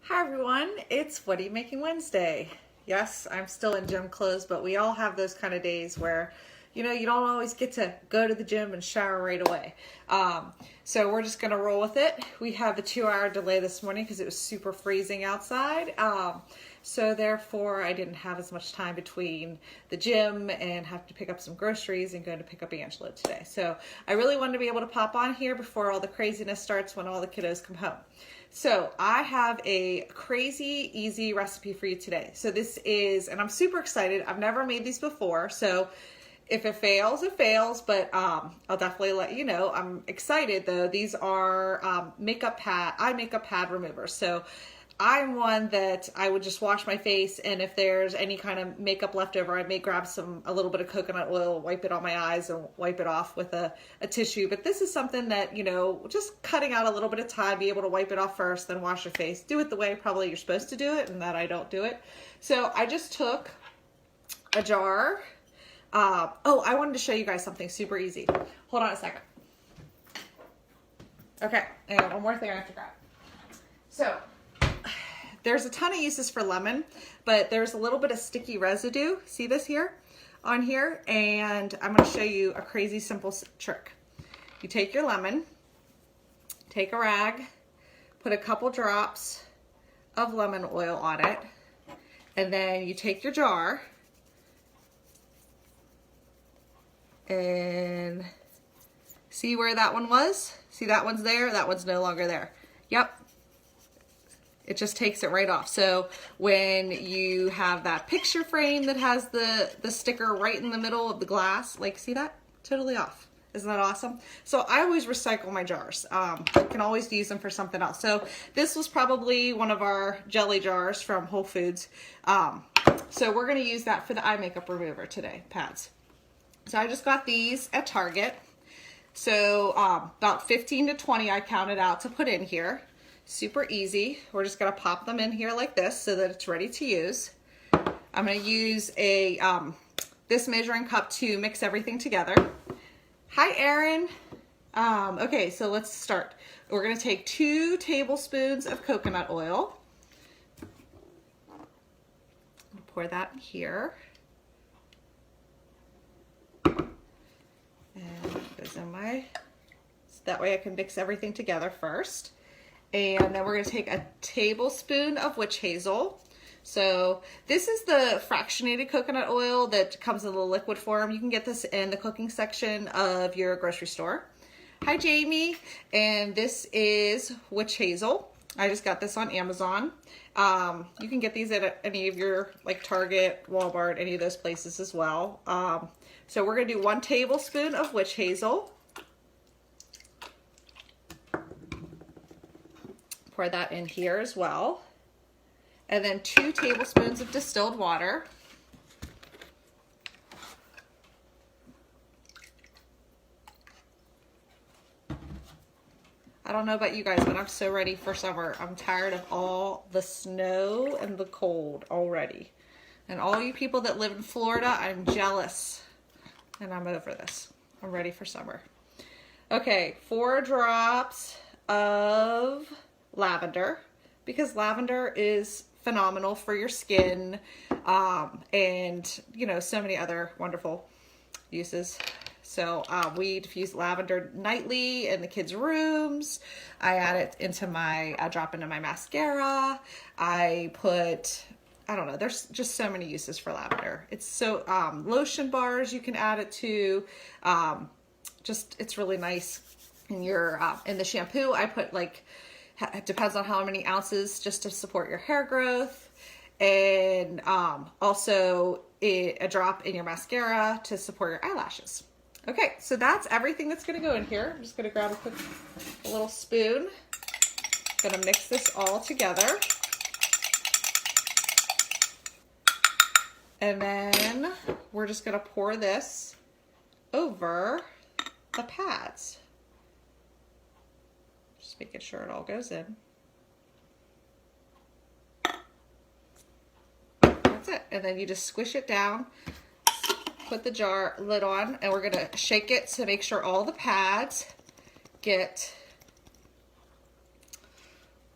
Hi everyone, it's What Are You Making Wednesday. Yes, I'm still in gym clothes, but we all have those kind of days where, you don't always get to go to the gym and shower right away. So we're just gonna roll with it. We have a 2-hour delay this morning because it was super freezing outside. So therefore I didn't have as much time between the gym and have to pick up some groceries and go to pick up Angela today. So I really wanted to be able to pop on here before all the craziness starts when all the kiddos come home. So I have a crazy easy recipe for you today. So this is, and I'm super excited. I've never made these before. So if it fails, it fails, but I'll definitely let you know. I'm excited though. These are eye makeup pad removers. So I'm one that I would just wash my face, and if there's any kind of makeup left over, I may grab a little bit of coconut oil, wipe it on my eyes, and wipe it off with a tissue. But this is something that, just cutting out a little bit of time, be able to wipe it off first, then wash your face. Do it the way probably you're supposed to do it, and that I don't do it. So I just took a jar. I wanted to show you guys something super easy. Hold on a second. Okay, and one more thing I have to grab. So there's a ton of uses for lemon, but there's a little bit of sticky residue. See this here on here? And I'm going to show you a crazy simple trick. You take your lemon, take a rag, put a couple drops of lemon oil on it, and then you take your jar and see where that one was? See, that one's there, that one's no longer there. Yep. It just takes it right off. So when you have that picture frame that has the sticker right in the middle of the glass, like, see that? Totally off. Isn't that awesome? So I always recycle my jars. Can always use them for something else. So this was probably one of our jelly jars from Whole Foods. So we're gonna use that for the eye makeup remover today, pads. So I just got these at Target. So about 15 to 20 I counted out to put in here. Super easy. We're just gonna pop them in here like this so that it's ready to use. I'm gonna use this measuring cup to mix everything together. Hi, Erin. Okay, so let's start. We're gonna take 2 tablespoons of coconut oil. Pour that in here. And it goes in so that way I can mix everything together first. And then we're going to take a tablespoon of witch hazel. So this is the fractionated coconut oil that comes in the liquid form. You can get this in the cooking section of your grocery store. Hi, Jamie. And this is witch hazel. I just got this on Amazon. You can get these at any of your, like Target, Walmart, any of those places as well. So we're going to do 1 tablespoon of witch hazel. Pour that in here as well. And then 2 tablespoons of distilled water. I don't know about you guys, but I'm so ready for summer. I'm tired of all the snow and the cold already. And all you people that live in Florida, I'm jealous. And I'm over this. I'm ready for summer. Okay, 4 drops of lavender, because lavender is phenomenal for your skin, and so many other wonderful uses. So we diffuse lavender nightly in the kids' rooms. I add it into drop into my mascara. I don't know, there's just so many uses for lavender. It's so, lotion bars you can add it to. It's really nice. In in the shampoo, I put it depends on how many ounces, just to support your hair growth, and also a drop in your mascara to support your eyelashes. Okay, so that's everything that's going to go in here. I'm just going to grab a little spoon. I'm going to mix this all together. And then we're just going to pour this over the pads. Just making sure it all goes in. That's it. And then you just squish it down, put the jar lid on, and we're going to shake it to make sure all the pads get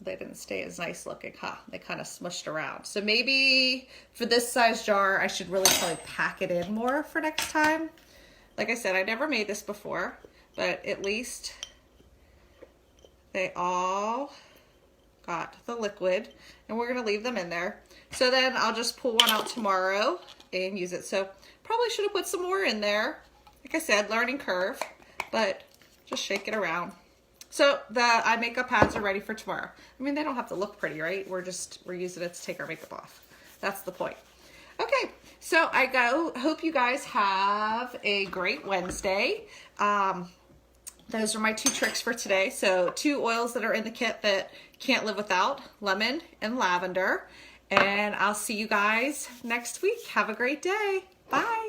they didn't stay as nice looking, huh? They kind of smushed around. So maybe for this size jar, I should really probably pack it in more for next time. Like I said, I never made this before, but at least they all got the liquid, and we're gonna leave them in there. So then I'll just pull one out tomorrow and use it. So probably should have put some more in there. Like I said, learning curve, but just shake it around. So the eye makeup pads are ready for tomorrow. I mean, they don't have to look pretty, right? We're using it to take our makeup off. That's the point. Okay, so hope you guys have a great Wednesday. Those are my 2 tricks for today. So 2 oils that are in the kit that can't live without, lemon and lavender. And I'll see you guys next week. Have a great day. Bye.